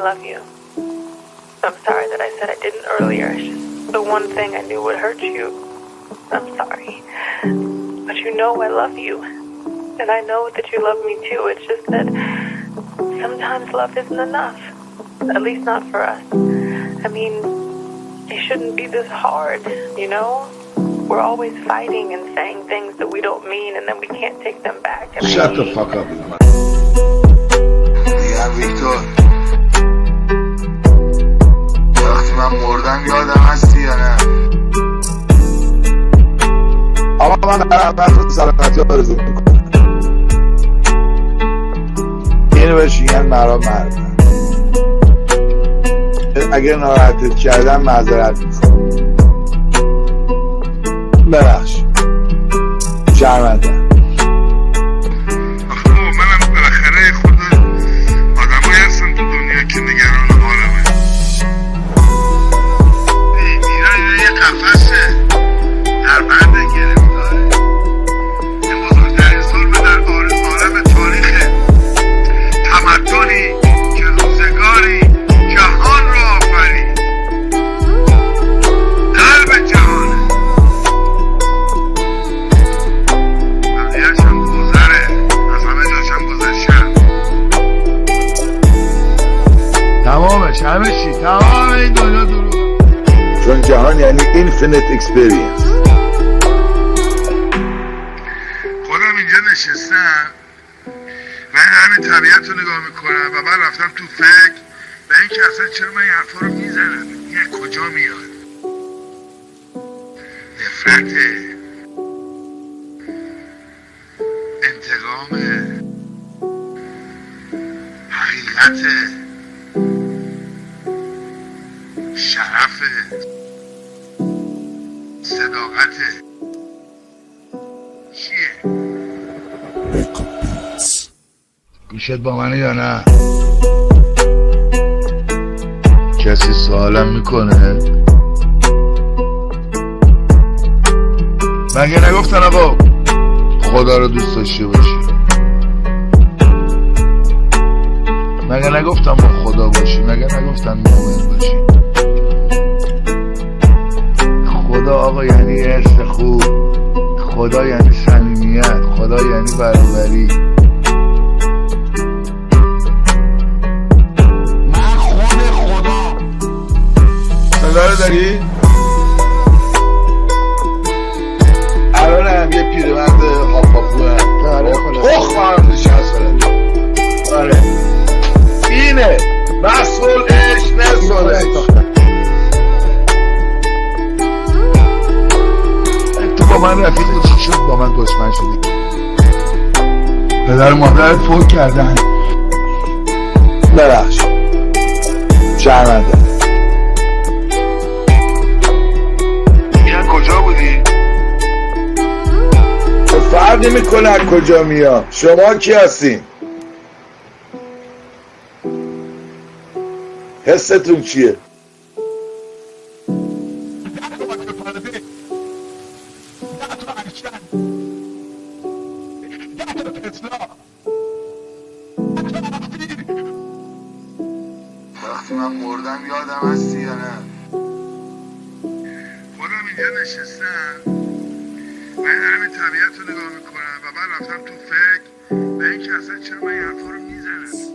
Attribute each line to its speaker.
Speaker 1: love you. I'm sorry that I said I didn't earlier. It's just the one thing I knew would hurt you. I'm sorry. But you know I love you. And I know that you love me too. It's just that sometimes love isn't enough. At least not for us. I mean, it shouldn't be this hard, you know? We're always fighting and saying things that we don't mean and then we can't take them back. And
Speaker 2: Shut the fuck up.
Speaker 3: میگم ویکتور وقتی من مردم یادم هستی یا نه؟
Speaker 2: آقا من برای سلامتی آرزو میکنم. اینو بهش میگن مرا مرد. اگر ناراحتت کردم معذرت میخوام. ببخش. شرمنده.
Speaker 3: منم بالاخره خود آدمایی هستن تو دنیا که نگران حالمه. ایران یه قفسه در بند گرفتاره. یه بزرگترین ظلم در عالم تاریخ تمدنی که روزگاری جهان رو آفرید. قلب جهانه. بقیه‌اش هم گذره. از همه جاش هم گذشتم.
Speaker 2: تمامش همه چی تمام این دنیا دروغ. چون جهان یعنی infinite experience.
Speaker 3: خودم اینجا نشستم و همین طبیعت رو نگاه میکنم و بعد رفتم تو فکر و این که اصلا چرا من این حرفا رو میزنم، این از کجا میاد؟ نفرته، انتقامه، حقیقته، شرفه، صداقته. چیه؟
Speaker 2: گوشت با منه یا نه؟ کسی سوالم میکنه؟ مگه نگفتن آقا خدا رو دوست داشته باشی؟ مگه نگفتن با خدا باشی؟ مگه نگفتن مومن باشی؟ خدا آقا یعنی عشق خوب، خدا یعنی صمیمیت، خدا یعنی برابری. من خدا صدا رو داری؟ الان هم یه پیرمرد هاپاپوه تخمم نشسته. آره اینه مسئول عشق نسوله. تو با من رفیقی چی شد با من دشمن شدی؟ پدر مادرت فوت کردن. ببخش شرمنده.
Speaker 3: این کجا بودی؟
Speaker 2: تو فرق نمیکنه از کجا میاد. شما کی هستین؟ حستون چیه؟
Speaker 3: وقتی من مردم یادم هستی یا نه؟ خودم اینجا نشستم و همین طبیعت رو نگاه میکنم و بعد رفتم تو فکر و این که اصلا چرا من این حرفا رو میزنم.